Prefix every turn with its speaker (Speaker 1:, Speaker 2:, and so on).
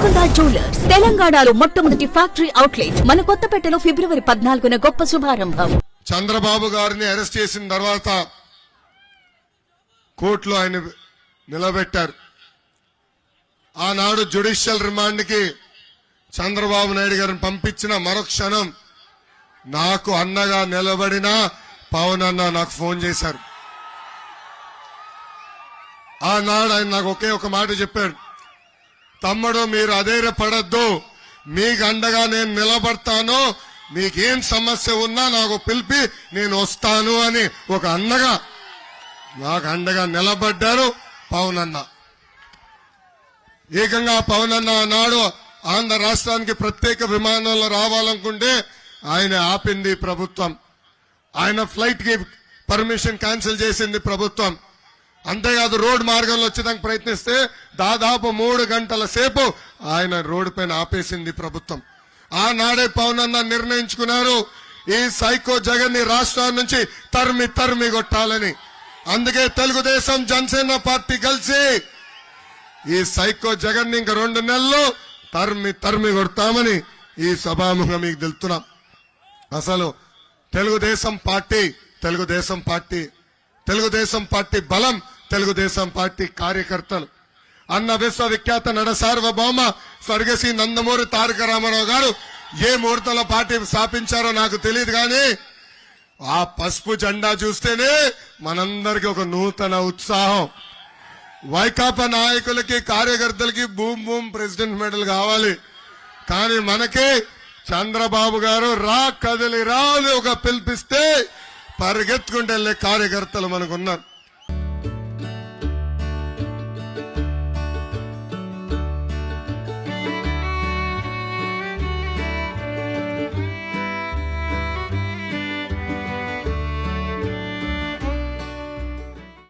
Speaker 1: Golconda jewellers తెలంగాణలో మొట్టమొదటి factory outlet మన కొత్తపేటలో ఫిబ్రవరి 14న గొప్ప శుభారంభం.
Speaker 2: చంద్రబాబు గారిని అరెస్ట్ చేసిన తర్వాత కోర్టులో ఆయన నిలబెట్టారు. ఆనాడు జ్యుడిషియల్ రిమాండ్ కి చంద్రబాబు నాయుడు గారిని పంపించిన మరుక్షణం నాకు అన్నగా నిలబడిన పవన్ అన్న నాకు ఫోన్ చేశారు. ఆనాడు ఆయన నాకు ఒకే ఒక మాట చెప్పాడు, తమ్ముడు మీరు అధైర్యపడద్దు, మీకు అండగా నేను నిలబడతాను, మీకేం సమస్య ఉన్నా నాకు పిలిపి నేను వస్తాను అని ఒక అన్నగా నాకు అండగా నిలబడ్డారు పవన్ అన్న. ఏకంగా పవన్ అన్న ఆనాడు ఆంధ్ర రాష్ట్రానికి ప్రత్యేక విమానంలో రావాలనుకుంటే ఆయన ఆపింది ప్రభుత్వం. ఆయన ఫ్లైట్ కి పర్మిషన్ క్యాన్సిల్ చేసింది ప్రభుత్వం. అంతేకాదు రోడ్డు మార్గంలో వచ్చేదానికి ప్రయత్నిస్తే దాదాపు 3 గంటల సేపు ఆయన రోడ్డు పైన ఆపేసింది ప్రభుత్వం. ఆనాడే పవన్ అన్న నిర్ణయించుకున్నారు, ఈ సైకో జగన్ ని రాష్ట్రాల నుంచి తరిమి కొట్టాలని. అందుకే తెలుగుదేశం జనసేన పార్టీ కలిసి ఈ సైకో జగన్ ని ఇంకా 2 నెలలు తరిమి కొడతామని ఈ సభాముఖంగా మీకు తెలుపుతున్నాం. అసలు తెలుగుదేశం పార్టీ బలం, తెలుగుదేశం పార్టీ కార్యకర్తలు. అన్న విశ్వవిఖ్యాత నడ సార్వభౌమ స్వర్గశ్రీ నందమూరి తారక రామారావు గారు ఏ ముహూర్తంలో పార్టీ స్థాపించారో నాకు తెలియదు, కానీ ఆ పసుపు జెండా చూస్తేనే మనందరికీ ఒక నూతన ఉత్సాహం. వైకాపా నాయకులకి కార్యకర్తలకి బూమ్ ప్రెసిడెంట్ మెడల్ కావాలి, కానీ మనకి చంద్రబాబు గారు కదిలి రా అని ఒక పిలిపిస్తే పరిగెత్తుకుంటూ వెళ్లే కార్యకర్తలు మనకున్నారు.